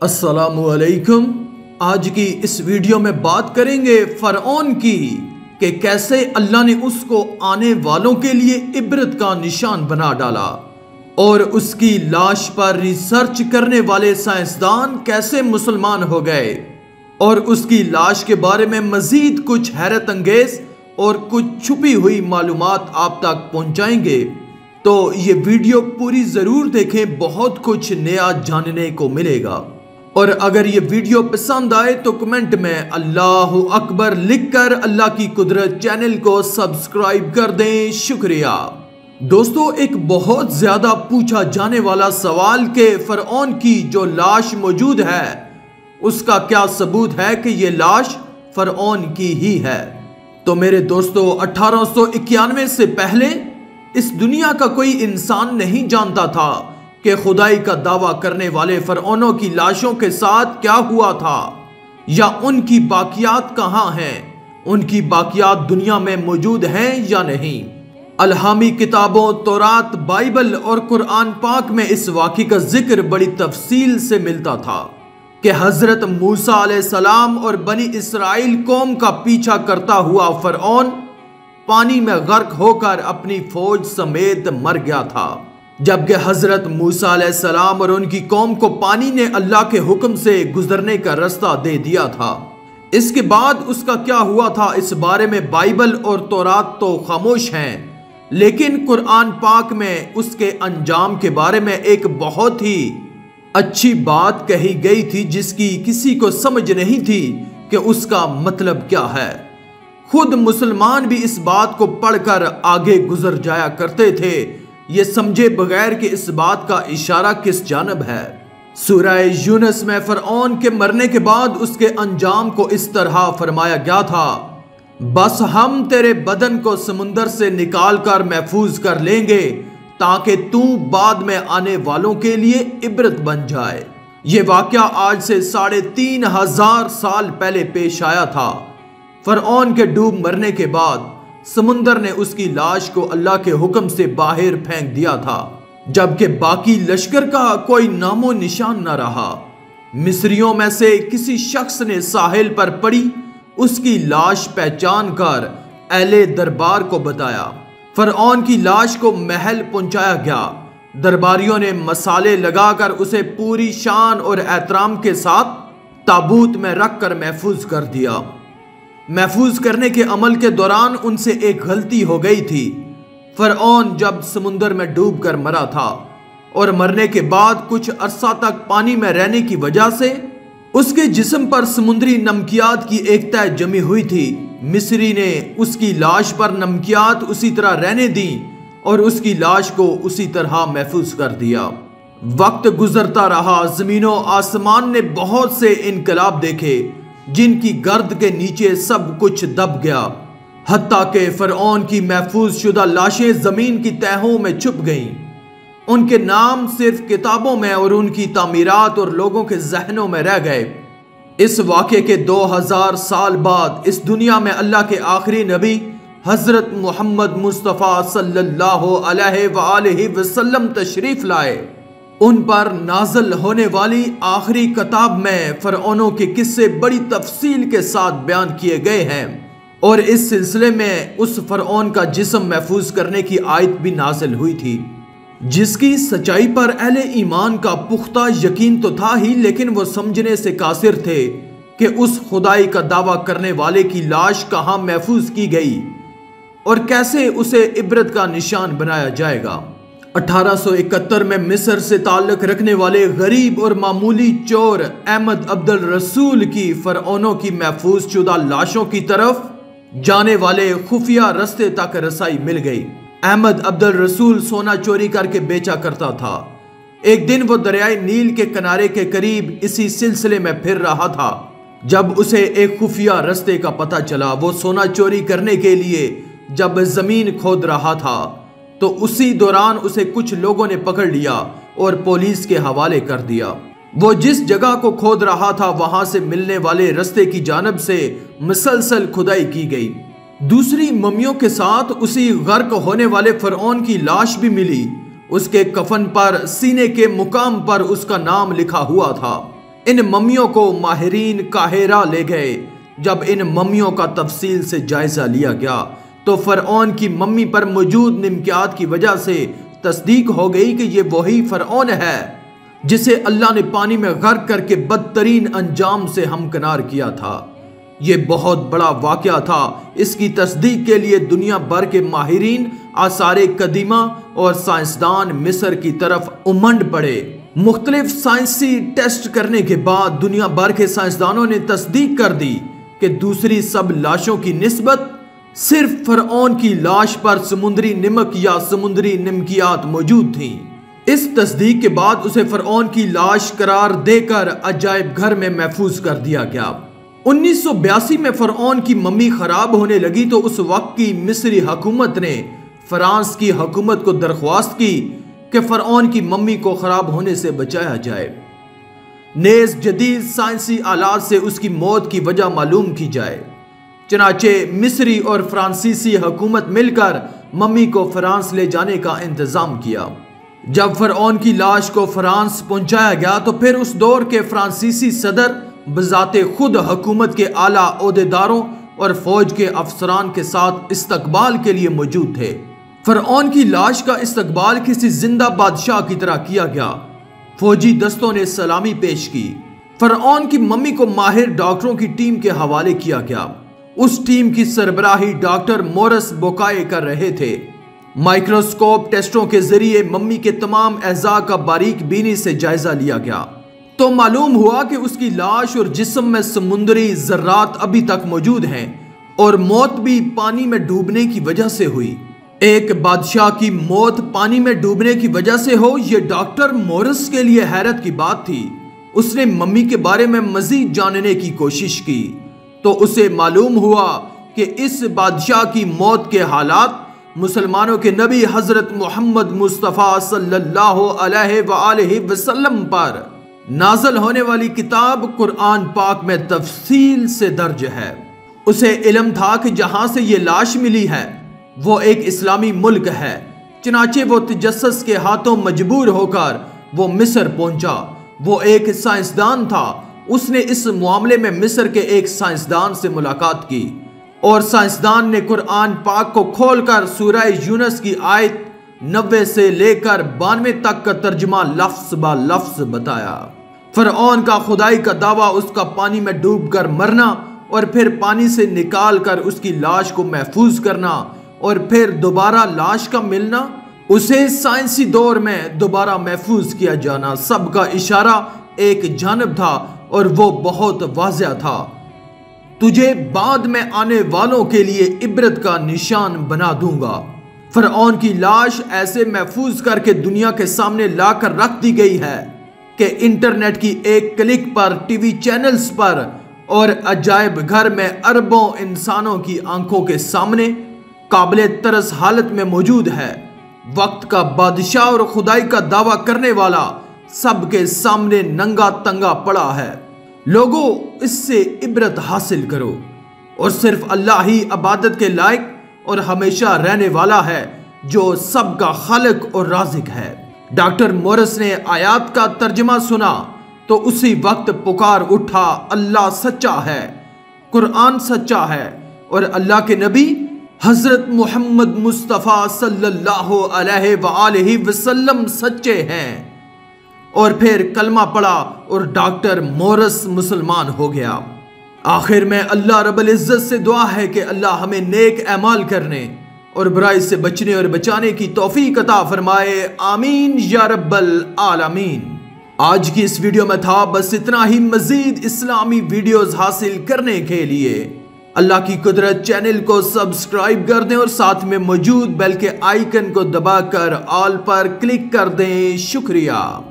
السلام علیکم۔ آج کی اس ویڈیو میں بات کریں گے فرعون کی کہ کیسے اللہ نے اس کو آنے والوں کے لیے عبرت کا نشان بنا ڈالا اور اس کی لاش پر ریسرچ کرنے والے سائنسدان کیسے مسلمان ہو گئے، اور اس کی لاش کے بارے میں مزید کچھ حیرت انگیز اور کچھ چھپی ہوئی معلومات آپ تک پہنچائیں گے۔ تو یہ ویڈیو پوری ضرور دیکھیں، بہت کچھ نیا جاننے کو ملے گا۔ اور اگر یہ ویڈیو پسند آئے تو کمنٹ میں اللہ اکبر لکھ کر اللہ کی قدرت چینل کو سبسکرائب کر دیں۔ شکریہ۔ دوستو، ایک بہت زیادہ پوچھا جانے والا سوال کہ فرعون کی جو لاش موجود ہے اس کا کیا ثبوت ہے کہ یہ لاش فرعون کی ہی ہے؟ تو میرے دوستو، 1891 سے پہلے اس دنیا کا کوئی انسان نہیں جانتا تھا کہ خدائی کا دعویٰ کرنے والے فرعونوں کی لاشوں کے ساتھ کیا ہوا تھا، یا ان کی باقیات کہاں ہیں، ان کی باقیات دنیا میں موجود ہیں یا نہیں۔ الہامی کتابوں تورات، بائبل اور قرآن پاک میں اس واقعے کا ذکر بڑی تفصیل سے ملتا تھا کہ حضرت موسیٰ علیہ السلام اور بنی اسرائیل قوم کا پیچھا کرتا ہوا فرعون پانی میں غرق ہو کر اپنی فوج سمیت مر گیا تھا، جبکہ حضرت موسیٰ علیہ السلام اور ان کی قوم کو پانی نے اللہ کے حکم سے گزرنے کا راستہ دے دیا تھا۔ اس کے بعد اس کا کیا ہوا تھا اس بارے میں بائبل اور تورات تو خاموش ہیں، لیکن قرآن پاک میں اس کے انجام کے بارے میں ایک بہت ہی اچھی بات کہی گئی تھی جس کی کسی کو سمجھ نہیں تھی کہ اس کا مطلب کیا ہے۔ خود مسلمان بھی اس بات کو پڑھ کر آگے گزر جایا کرتے تھے، یہ سمجھے بغیر کہ اس بات کا اشارہ کس جانب ہے۔ سورہ یونس میں فرعون کے مرنے کے بعد اس کے انجام کو اس طرح فرمایا گیا تھا، بس ہم تیرے بدن کو سمندر سے نکال کر محفوظ کر لیں گے تاکہ تو بعد میں آنے والوں کے لیے عبرت بن جائے۔ یہ واقعہ آج سے 3500 سال پہلے پیش آیا تھا۔ فرعون کے ڈوب مرنے کے بعد سمندر نے اس کی لاش کو اللہ کے حکم سے باہر پھینک دیا تھا، جبکہ باقی لشکر کا کوئی نام و نشان نہ رہا۔ مصریوں میں سے کسی شخص نے ساحل پر پڑی اس کی لاش پہچان کر اہل دربار کو بتایا۔ فرعون کی لاش کو محل پہنچایا گیا۔ درباریوں نے مسالے لگا کر اسے پوری شان اور احترام کے ساتھ تابوت میں رکھ کر محفوظ کر دیا۔ محفوظ کرنے کے عمل کے دوران ان سے ایک غلطی ہو گئی تھی۔ فرعون جب سمندر میں ڈوب کر مرا تھا اور مرنے کے بعد کچھ عرصہ تک پانی میں رہنے کی وجہ سے اس کے جسم پر سمندری نمکیات کی ایک تہ جمی ہوئی تھی۔ مصری نے اس کی لاش پر نمکیات اسی طرح رہنے دی اور اس کی لاش کو اسی طرح محفوظ کر دیا۔ وقت گزرتا رہا، زمین و آسمان نے بہت سے انقلاب دیکھے جن کی گرد کے نیچے سب کچھ دب گیا، حتیٰ کہ فرعون کی محفوظ شدہ لاشیں زمین کی تہوں میں چھپ گئیں۔ ان کے نام صرف کتابوں میں اور ان کی تعمیرات اور لوگوں کے ذہنوں میں رہ گئے۔ اس واقعے کے 2000 سال بعد اس دنیا میں اللہ کے آخری نبی حضرت محمد مصطفیٰ صلی اللہ علیہ وآلہ وسلم تشریف لائے۔ ان پر نازل ہونے والی آخری کتاب میں فرعونوں کے قصے بڑی تفصیل کے ساتھ بیان کیے گئے ہیں، اور اس سلسلے میں اس فرعون کا جسم محفوظ کرنے کی آیت بھی نازل ہوئی تھی، جس کی سچائی پر اہل ایمان کا پختہ یقین تو تھا ہی، لیکن وہ سمجھنے سے قاصر تھے کہ اس خدائی کا دعویٰ کرنے والے کی لاش کہاں محفوظ کی گئی اور کیسے اسے عبرت کا نشان بنایا جائے گا۔ 1871 میں مصر سے تعلق رکھنے والے غریب اور معمولی چور احمد عبد الرسول کی فرعونوں کی محفوظ شدہ لاشوں کی طرف جانے والے خفیہ رستے تک رسائی مل گئی۔ احمد عبد الرسول سونا چوری کر کے بیچا کرتا تھا۔ ایک دن وہ دریائے نیل کے کنارے کے قریب اسی سلسلے میں پھر رہا تھا جب اسے ایک خفیہ رستے کا پتہ چلا۔ وہ سونا چوری کرنے کے لیے جب زمین کھود رہا تھا تو اسی دوران اسے کچھ لوگوں نے پکڑ لیا اور پولیس کے حوالے کر دیا۔ وہ جس جگہ کو کھود رہا تھا وہاں سے ملنے والے رستے کی جانب سے مسلسل کھدائی کی گئی۔ دوسری ممیوں کے ساتھ اسی غرق ہونے والے فرعون کی لاش بھی ملی۔ اس کے کفن پر سینے کے مقام پر اس کا نام لکھا ہوا تھا۔ ان ممیوں کو ماہرین قاہرہ لے گئے۔ جب ان ممیوں کا تفصیل سے جائزہ لیا گیا تو فرعون کی ممی پر موجود نمکیات کی وجہ سے تصدیق ہو گئی کہ یہ وہی فرعون ہے جسے اللہ نے پانی میں غرق کر کے بدترین انجام سے ہمکنار کیا تھا۔ یہ بہت بڑا واقعہ تھا۔ اس کی تصدیق کے لیے دنیا بھر کے ماہرین، آثار قدیمہ اور سائنسدان مصر کی طرف امنڈ پڑے۔ مختلف سائنسی ٹیسٹ کرنے کے بعد دنیا بھر کے سائنسدانوں نے تصدیق کر دی کہ دوسری سب لاشوں کی نسبت صرف فرعون کی لاش پر سمندری نمک یا سمندری نمکیات موجود تھیں۔ اس تصدیق کے بعد اسے فرعون کی لاش قرار دے کر عجائب گھر میں محفوظ کر دیا گیا۔ 1982 میں فرعون کی ممی خراب ہونے لگی تو اس وقت کی مصری حکومت نے فرانس کی حکومت کو درخواست کی کہ فرعون کی ممی کو خراب ہونے سے بچایا جائے، نیز جدید سائنسی آلات سے اس کی موت کی وجہ معلوم کی جائے۔ چنانچہ مصری اور فرانسیسی حکومت مل کر ممی کو فرانس لے جانے کا انتظام کیا۔ جب فرعون کی لاش کو فرانس پہنچایا گیا تو پھر اس دور کے فرانسیسی صدر بذات خود حکومت کے اعلیٰ عہدیداروں اور فوج کے افسران کے ساتھ استقبال کے لیے موجود تھے۔ فرعون کی لاش کا استقبال کسی زندہ بادشاہ کی طرح کیا گیا۔ فوجی دستوں نے سلامی پیش کی۔ فرعون کی ممی کو ماہر ڈاکٹروں کی ٹیم کے حوالے کیا گیا۔ اس ٹیم کی سربراہی ڈاکٹر مورس بوکائے کر رہے تھے۔ مائکروسکوپ ٹیسٹوں کے ذریعے ممی کے تمام اعضاء کا باریک بینی سے جائزہ لیا گیا تو معلوم ہوا کہ اس کی لاش اور جسم میں سمندری ذرات ابھی تک موجود ہیں اور موت بھی پانی میں ڈوبنے کی وجہ سے ہوئی۔ ایک بادشاہ کی موت پانی میں ڈوبنے کی وجہ سے ہو، یہ ڈاکٹر مورس کے لیے حیرت کی بات تھی۔ اس نے ممی کے بارے میں مزید جاننے کی کوشش کی تو اسے معلوم ہوا کہ اس بادشاہ کی موت کے حالات مسلمانوں کے نبی حضرت محمد مصطفیٰ صلی اللہ علیہ وآلہ وسلم پر نازل ہونے والی کتاب قرآن پاک میں تفصیل سے درج ہے۔ اسے علم تھا کہ جہاں سے یہ لاش ملی ہے وہ ایک اسلامی ملک ہے، چنانچہ وہ تجسس کے ہاتھوں مجبور ہو کر وہ مصر پہنچا۔ وہ ایک سائنسدان تھا۔ اس نے اس معاملے میں مصر کے ایک سائنسدان سے ملاقات کی اور سائنسدان نے قرآن پاک کو کھول کر سورہ یونس کی آیت 90 سے لے کر 92 تک کا ترجمہ لفظ با لفظ بتایا۔ فرعون کا خدائی کا دعویٰ، اس کا پانی میں ڈوب کر مرنا اور پھر پانی سے نکال کر اس کی لاش کو محفوظ کرنا اور پھر دوبارہ لاش کا ملنا، اسے سائنسی دور میں دوبارہ محفوظ کیا جانا، سب کا اشارہ ایک جانب تھا اور وہ بہت واضح تھا۔ تجھے بعد میں آنے والوں کے لیے عبرت کا نشان بنا دوں گا۔ فرعون کی لاش ایسے محفوظ کر کے دنیا کے سامنے لا کر رکھ دی گئی ہے کہ انٹرنیٹ کی ایک کلک پر ٹی وی چینلز پر اور عجائب گھر میں اربوں انسانوں کی آنکھوں کے سامنے قابل ترس حالت میں موجود ہے۔ وقت کا بادشاہ اور خدائی کا دعویٰ کرنے والا سب کے سامنے ننگا تنگا پڑا ہے۔ لوگوں، اس سے عبرت حاصل کرو اور صرف اللہ ہی عبادت کے لائق اور ہمیشہ رہنے والا ہے جو سب کا خالق اور رازق ہے۔ ڈاکٹر مورس نے آیات کا ترجمہ سنا تو اسی وقت پکار اٹھا، اللہ سچا ہے، قرآن سچا ہے اور اللہ کے نبی حضرت محمد مصطفیٰ صلی اللہ علیہ وآلہ وسلم سچے ہیں۔ اور پھر کلمہ پڑھا اور ڈاکٹر مورس مسلمان ہو گیا۔ آخر میں اللہ رب العزت سے دعا ہے کہ اللہ ہمیں نیک اعمال کرنے اور برائی سے بچنے اور بچانے کی توفیق عطا فرمائے، آمین یا رب العالمین۔ آج کی اس ویڈیو میں تھا بس اتنا ہی۔ مزید اسلامی ویڈیوز حاصل کرنے کے لیے اللہ کی قدرت چینل کو سبسکرائب کر دیں اور ساتھ میں موجود بیل کے آئیکن کو دبا کر آل پر کلک کر دیں۔ شکریہ۔